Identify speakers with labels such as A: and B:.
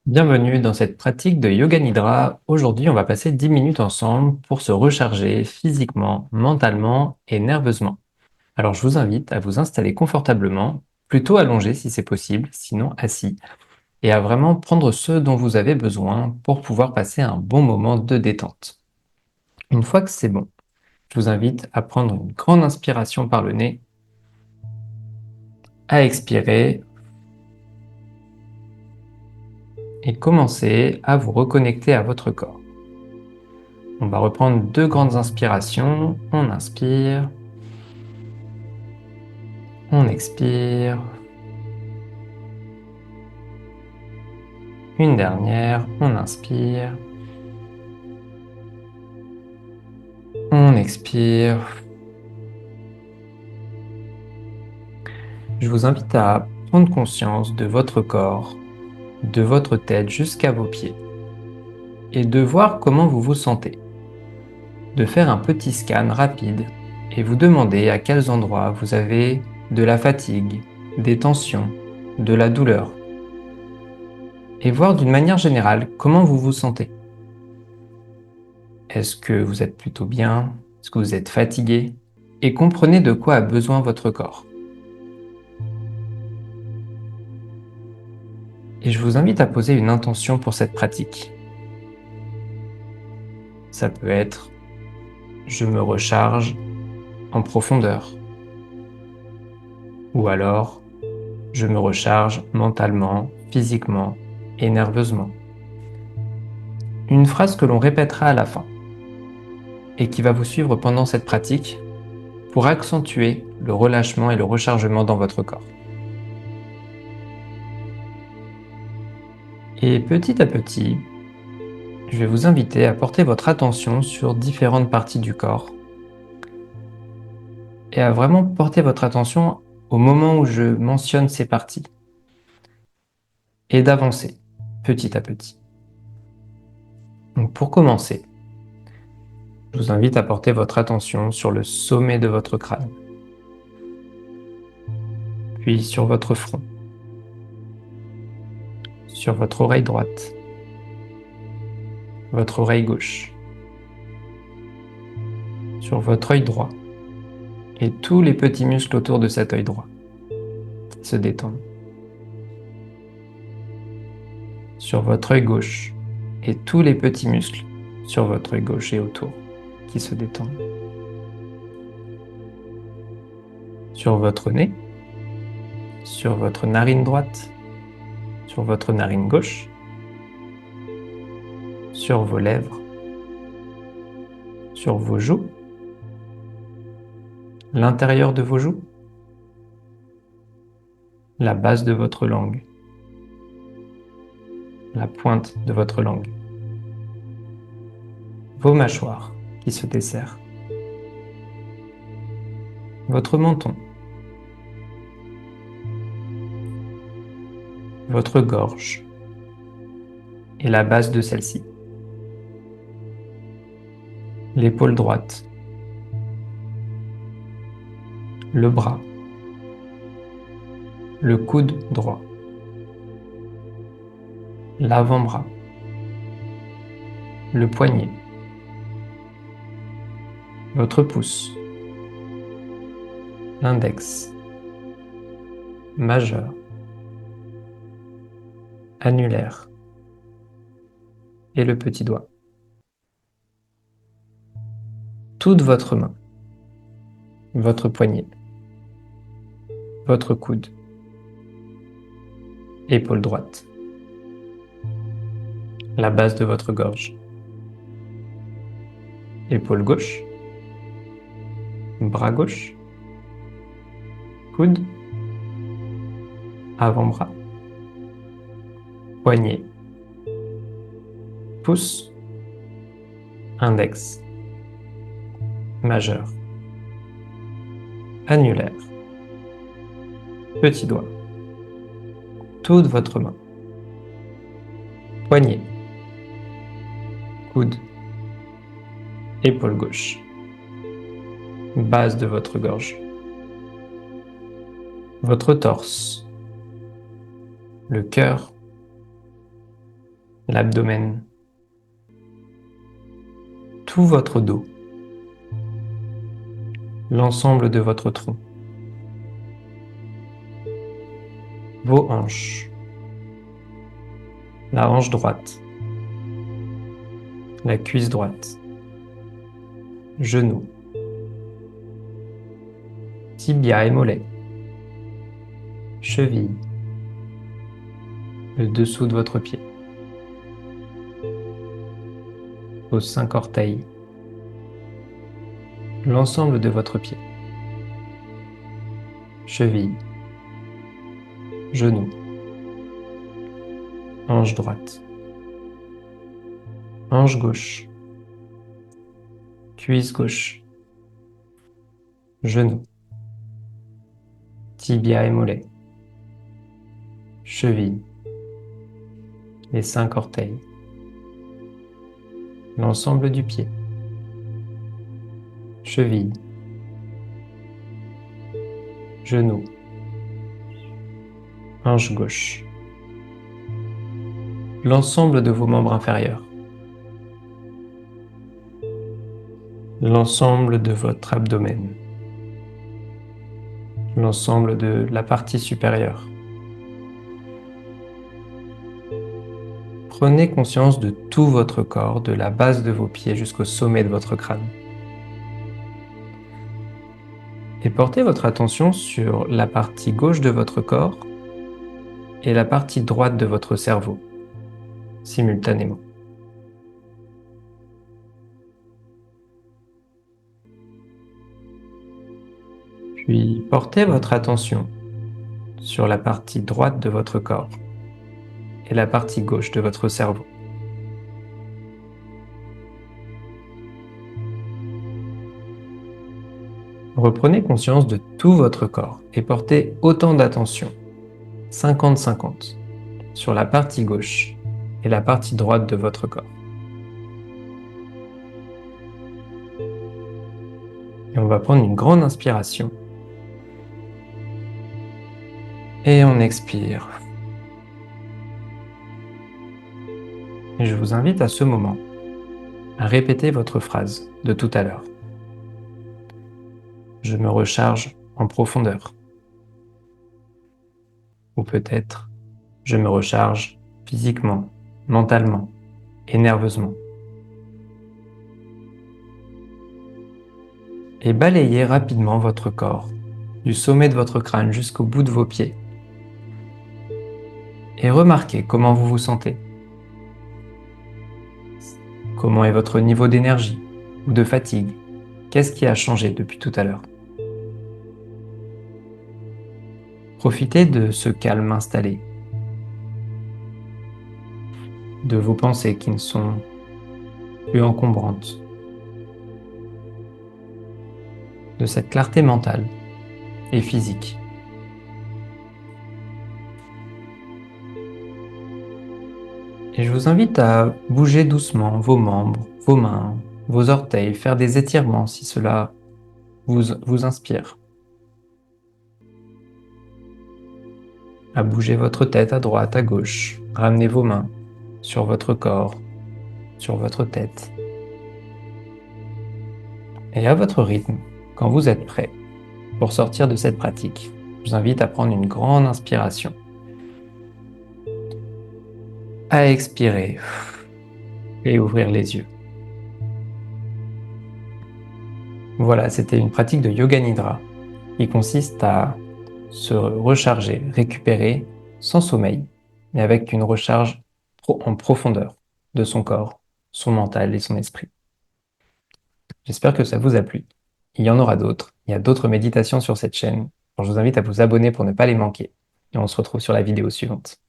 A: Bienvenue dans cette pratique de Yoga Nidra. Aujourd'hui, on va passer 10 minutes ensemble pour se recharger physiquement, mentalement et nerveusement. Alors, je vous invite à vous installer confortablement, plutôt allongé si c'est possible, sinon assis, et à vraiment prendre ce dont vous avez besoin pour pouvoir passer un bon moment de détente. Une fois que c'est bon, je vous invite à prendre une grande inspiration par le nez, à expirer et commencer à vous reconnecter à votre corps. On va reprendre deux grandes inspirations. On inspire, on expire. Une dernière, on inspire, on expire. Je vous invite à prendre conscience de votre corps, de votre tête jusqu'à vos pieds et de voir comment vous vous sentez. De faire un petit scan rapide et vous demander à quels endroits vous avez de la fatigue, des tensions, de la douleur. Et voir d'une manière générale comment vous vous sentez. Est-ce que vous êtes plutôt bien? Est-ce que vous êtes fatigué? Et comprenez de quoi a besoin votre corps. Et je vous invite à poser une intention pour cette pratique. Ça peut être « je me recharge en profondeur » ou alors « je me recharge mentalement, physiquement et nerveusement ». Une phrase que l'on répétera à la fin et qui va vous suivre pendant cette pratique pour accentuer le relâchement et le rechargement dans votre corps. Et petit à petit, je vais vous inviter à porter votre attention sur différentes parties du corps et à vraiment porter votre attention au moment où je mentionne ces parties et d'avancer petit à petit. Donc pour commencer, je vous invite à porter votre attention sur le sommet de votre crâne, puis sur votre front, sur votre oreille droite, votre oreille gauche, sur votre œil droit et tous les petits muscles autour de cet œil droit se détendent. Sur votre œil gauche et tous les petits muscles sur votre œil gauche et autour qui se détendent. Sur votre nez, sur votre narine droite, sur votre narine gauche, sur vos lèvres, sur vos joues, l'intérieur de vos joues, la base de votre langue, la pointe de votre langue, vos mâchoires qui se desserrent, votre menton, votre gorge et la base de celle-ci, l'épaule droite, le bras, le coude droit, l'avant-bras, le poignet, votre pouce, l'index, majeur, annulaire et le petit doigt. Toute votre main, votre poignet, votre coude, épaule droite, la base de votre gorge, épaule gauche, bras gauche, coude, avant-bras, poignet, pouce, index, majeur, annulaire, petit doigt, toute votre main, poignet, coude, épaule gauche, base de votre gorge, votre torse, le cœur, l'abdomen, tout votre dos, l'ensemble de votre tronc, vos hanches, la hanche droite, la cuisse droite, genou, tibia et mollet, cheville, le dessous de votre pied, vos 5 orteils, l'ensemble de votre pied, cheville, genou, hanche droite, hanche gauche, cuisse gauche, genou, tibia et mollet, cheville, les 5 orteils, l'ensemble du pied, cheville, genou, hanche gauche, l'ensemble de vos membres inférieurs, l'ensemble de votre abdomen, l'ensemble de la partie supérieure. Prenez conscience de tout votre corps, de la base de vos pieds jusqu'au sommet de votre crâne. Et portez votre attention sur la partie gauche de votre corps et la partie droite de votre cerveau, simultanément. Puis portez votre attention sur la partie droite de votre corps et la partie gauche de votre cerveau. Reprenez conscience de tout votre corps et portez autant d'attention, 50-50, sur la partie gauche et la partie droite de votre corps. Et on va prendre une grande inspiration. Et on expire. Et je vous invite à ce moment à répéter votre phrase de tout à l'heure. Je me recharge en profondeur. Ou peut-être, je me recharge physiquement, mentalement et nerveusement. Et balayez rapidement votre corps, du sommet de votre crâne jusqu'au bout de vos pieds. Et remarquez comment vous vous sentez. Comment est votre niveau d'énergie ou de fatigue? Qu'est-ce qui a changé depuis tout à l'heure? Profitez de ce calme installé, de vos pensées qui ne sont plus encombrantes, de cette clarté mentale et physique. Et je vous invite à bouger doucement vos membres, vos mains, vos orteils, faire des étirements si cela vous inspire. À bouger votre tête à droite, à gauche. Ramenez vos mains sur votre corps, sur votre tête. Et à votre rythme, quand vous êtes prêt pour sortir de cette pratique, je vous invite à prendre une grande inspiration. À expirer et ouvrir les yeux. Voilà, c'était une pratique de Yoga Nidra qui consiste à se recharger, récupérer sans sommeil, mais avec une recharge en profondeur de son corps, son mental et son esprit. J'espère que ça vous a plu. Il y en aura d'autres. Il y a d'autres méditations sur cette chaîne. Alors je vous invite à vous abonner pour ne pas les manquer. Et on se retrouve sur la vidéo suivante.